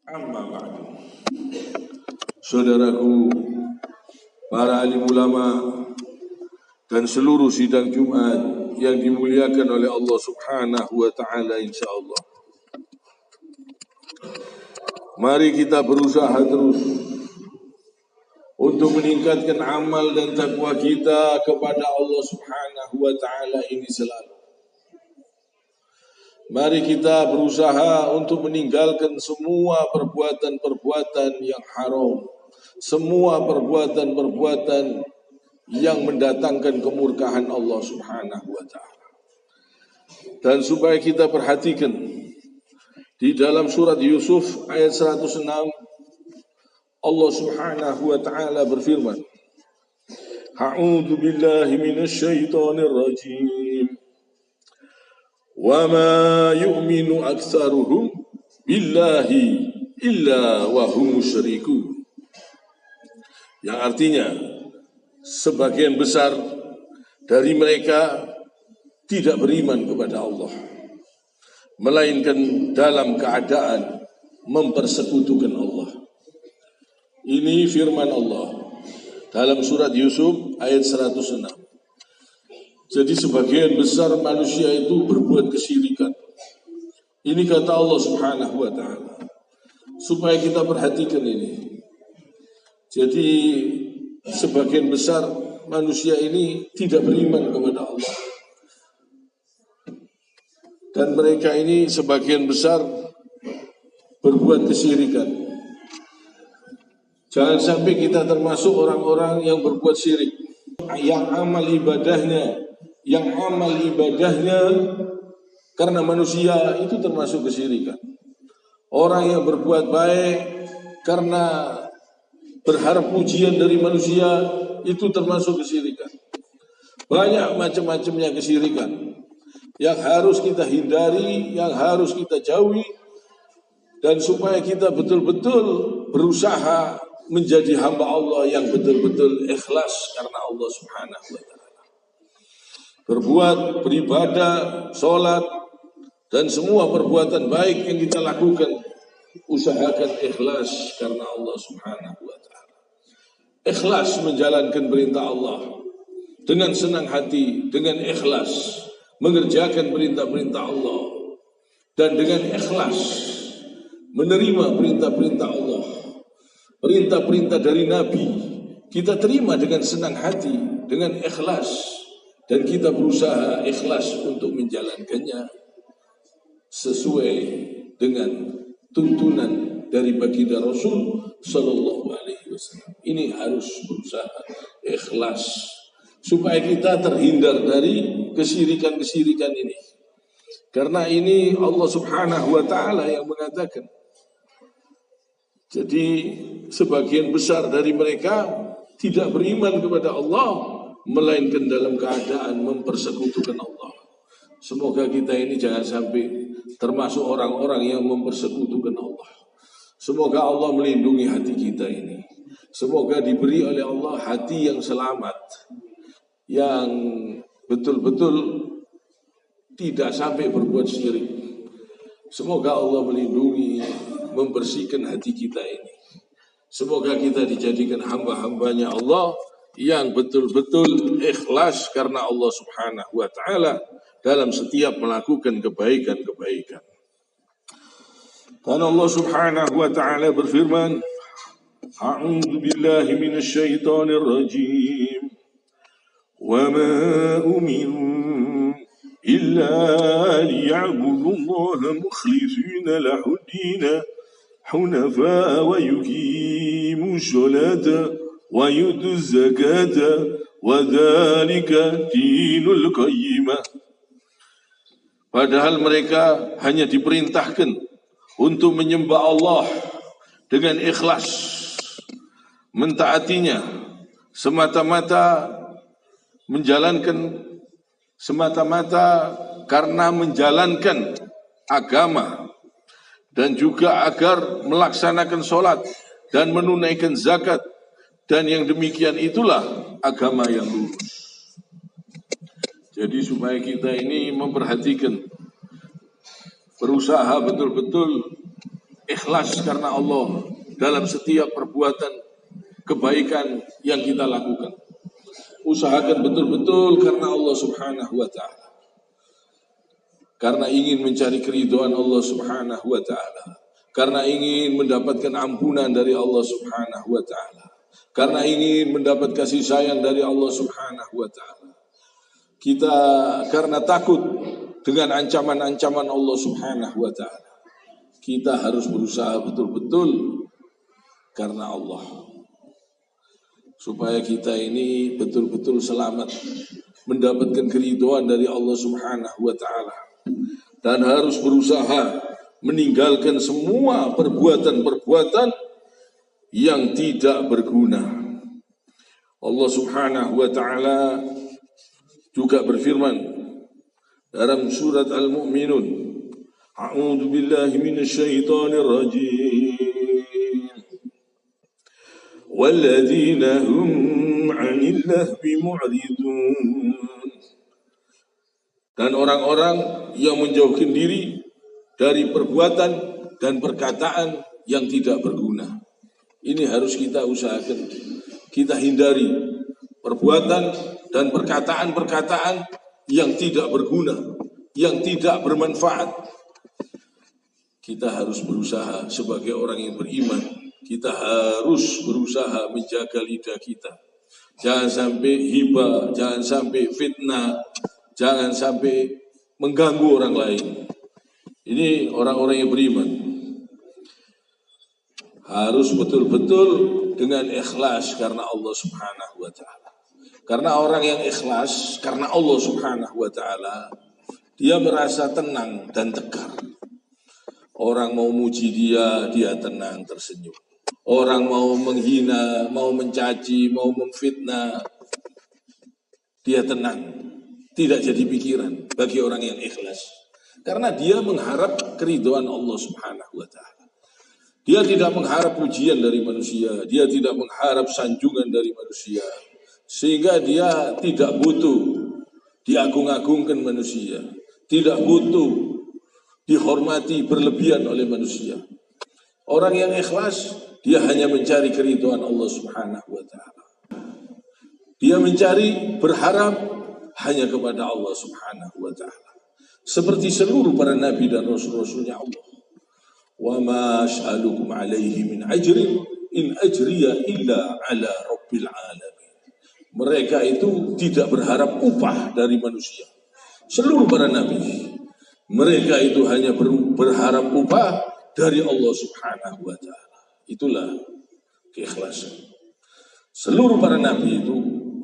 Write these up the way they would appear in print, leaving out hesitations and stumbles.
Amma ba'du. Saudaraku, para alim ulama dan seluruh sidang Jumat yang dimuliakan oleh Allah Subhanahu wa taala, insyaallah. Mari kita berusaha terus untuk meningkatkan amal dan takwa kita kepada Allah Subhanahu wa taala ini selalu. Mari kita berusaha untuk meninggalkan semua perbuatan-perbuatan yang haram, semua perbuatan-perbuatan yang mendatangkan kemurkaan Allah Subhanahu wa taala. Dan supaya kita perhatikan di dalam surat Yusuf ayat 106, Allah Subhanahu wa taala berfirman, A'udzu billahi minasy syaithanir rajim. Wa ma yu'minu aktsaruhum billahi illa wa hum musyrikun. Yang artinya sebagian besar dari mereka tidak beriman kepada Allah, melainkan dalam keadaan mempersekutukan Allah. Ini firman Allah dalam surat Yusuf ayat 106. Jadi sebagian besar manusia itu berbuat kesyirikan. Ini kata Allah Subhanahu wa taala. Supaya kita perhatikan ini. Jadi sebagian besar manusia ini tidak beriman kepada Allah. Dan mereka ini sebagian besar berbuat kesyirikan. Jangan sampai kita termasuk orang-orang yang berbuat syirik, yang amal ibadahnya karena manusia itu termasuk kesyirikan. Orang yang berbuat baik karena berharap pujian dari manusia itu termasuk kesyirikan. Banyak macam-macamnya kesyirikan yang harus kita hindari, yang harus kita jauhi, dan supaya kita betul-betul berusaha menjadi hamba Allah yang betul-betul ikhlas karena Allah Subhanahu wa taala. Berbuat, beribadah, sholat, dan semua perbuatan baik yang kita lakukan, usahakan ikhlas karena Allah Subhanahu wa taala. Ikhlas menjalankan perintah Allah dengan senang hati, dengan ikhlas mengerjakan perintah-perintah Allah, dan dengan ikhlas menerima perintah-perintah Allah, perintah-perintah dari Nabi kita terima dengan senang hati, dengan ikhlas. Dan kita berusaha ikhlas untuk menjalankannya sesuai dengan tuntunan dari baginda Rasul Sallallahu Alaihi Wasallam. Ini harus berusaha ikhlas supaya kita terhindar dari kesyirikan-kesyirikan ini. Karena ini Allah Subhanahu Wa Taala yang mengatakan. Jadi sebagian besar dari mereka tidak beriman kepada Allah, melainkan dalam keadaan mempersekutukan Allah. Semoga kita ini jangan sampai termasuk orang-orang yang mempersekutukan Allah. Semoga Allah melindungi hati kita ini. Semoga diberi oleh Allah hati yang selamat, yang betul-betul tidak sampai berbuat syirik. Semoga Allah melindungi, membersihkan hati kita ini. Semoga kita dijadikan hamba-hambanya Allah yang betul-betul ikhlas karena Allah Subhanahu wa taala dalam setiap melakukan kebaikan-kebaikan. Dan Allah Subhanahu wa taala berfirman, A'udzu billahi minasy syaithanir rajim. Wa ma umiru illa liya'budullaha mukhlishina lahu-d-din hunafa wa yuqimu sholata wa yu'tu zakata wa dzalika dinul qayyimah. Padahal mereka hanya diperintahkan untuk menyembah Allah dengan ikhlas, mentaatinya semata-mata karena menjalankan agama, dan juga agar melaksanakan sholat dan menunaikan zakat. Dan yang demikian itulah agama yang lurus. Jadi supaya kita ini memperhatikan, berusaha betul-betul ikhlas karena Allah dalam setiap perbuatan kebaikan yang kita lakukan. Usahakan betul-betul karena Allah Subhanahu wa ta'ala. Karena ingin mencari keridhaan Allah Subhanahu wa ta'ala. Karena ingin mendapatkan ampunan dari Allah Subhanahu wa ta'ala. Karena ingin mendapat kasih sayang dari Allah Subhanahu wa ta'ala. Kita karena takut dengan ancaman-ancaman Allah Subhanahu wa ta'ala. Kita harus berusaha betul-betul karena Allah. Supaya kita ini betul-betul selamat, mendapatkan keridhaan dari Allah Subhanahu wa ta'ala. Dan harus berusaha meninggalkan semua perbuatan-perbuatan yang tidak berguna. Allah Subhanahu wa ta'ala juga berfirman dalam surat Al-Mu'minun, A'udzu billahi minasyaitonir rajim. Walladzina hum 'anil lahwi mu'ridun. Dan orang-orang yang menjauhkan diri dari perbuatan dan perkataan yang tidak berguna. Ini harus kita usahakan. Kita hindari perbuatan dan perkataan-perkataan yang tidak berguna, yang tidak bermanfaat. Kita harus berusaha sebagai orang yang beriman. Kita harus berusaha menjaga lidah kita. Jangan sampai hibah, jangan sampai fitnah, jangan sampai mengganggu orang lain. Ini orang-orang yang beriman. Harus betul-betul dengan ikhlas karena Allah Subhanahu wa ta'ala. Karena orang yang ikhlas karena Allah Subhanahu wa ta'ala, dia merasa tenang dan tegar. Orang mau muji dia, dia tenang, tersenyum. Orang mau menghina, mau mencaci, mau memfitnah, dia tenang. Tidak jadi pikiran bagi orang yang ikhlas. Karena dia mengharap keridhaan Allah Subhanahu wa ta'ala. Dia tidak mengharap pujian dari manusia. Dia tidak mengharap sanjungan dari manusia. Sehingga dia tidak butuh diagung-agungkan manusia. Tidak butuh dihormati berlebihan oleh manusia. Orang yang ikhlas, dia hanya mencari keridhaan Allah Subhanahu wa ta'ala. Dia mencari, berharap hanya kepada Allah Subhanahu wa ta'ala. Seperti seluruh para nabi dan rasul-rasulnya Allah. Wa ma as'alukum alaihi min ajrin in ajriya illa ala rabbil alamin. Mereka itu tidak berharap upah dari manusia. Seluruh para nabi, mereka itu hanya berharap upah dari Allah Subhanahu wa ta'ala. Itulah keikhlasan. Seluruh para nabi itu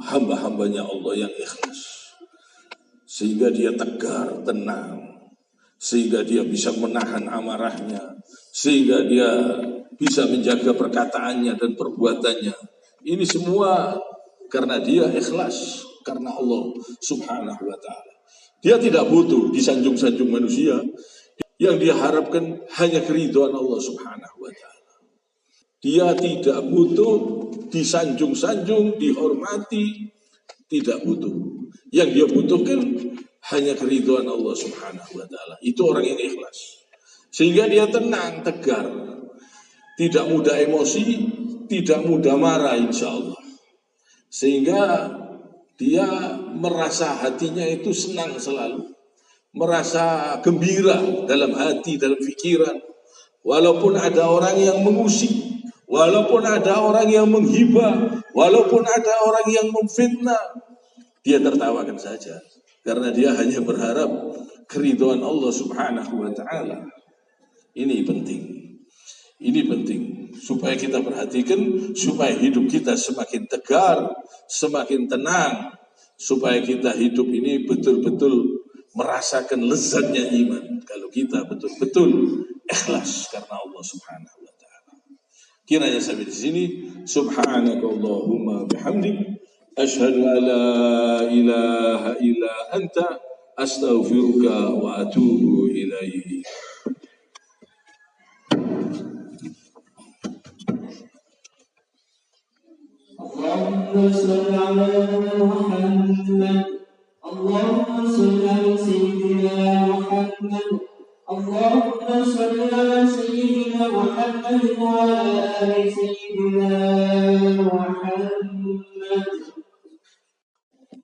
hamba-hambanya Allah yang ikhlas. Sehingga dia tegar, tenang. Sehingga dia bisa menahan amarahnya. Sehingga dia bisa menjaga perkataannya dan perbuatannya. Ini semua karena dia ikhlas. Karena Allah Subhanahu wa ta'ala. Dia tidak butuh disanjung-sanjung manusia. Yang dia harapkan hanya keridhaan Allah Subhanahu wa ta'ala. Dia tidak butuh disanjung-sanjung, dihormati. Tidak butuh. Yang dia butuhkan hanya keridhaan Allah Subhanahu wa ta'ala. Itu orang yang ikhlas. Sehingga dia tenang, tegar. Tidak mudah emosi, tidak mudah marah insya Allah. Sehingga dia merasa hatinya itu senang selalu. Merasa gembira dalam hati, dalam pikiran. Walaupun ada orang yang mengusik, walaupun ada orang yang menghibah, walaupun ada orang yang memfitnah, dia tertawakan saja. Karena dia hanya berharap keridhaan Allah Subhanahu wa ta'ala. Ini penting. Ini penting. Supaya kita perhatikan, supaya hidup kita semakin tegar, semakin tenang. Supaya kita hidup ini betul-betul merasakan lezatnya iman. Kalau kita betul-betul ikhlas karena Allah Subhanahu wa ta'ala. Kiranya sampai di sini. Subhanakallahumma bihamdik. Ashhadu an la ilaha illa anta. Astaghfiruka wa atubu ilaih. Allahumma salli ala Muhammad. Allahumma salli ala Sayyidina Muhammad. Allahumma salli ala Sayyidina Muhammad. محمد وعلى آل سيدنا محمد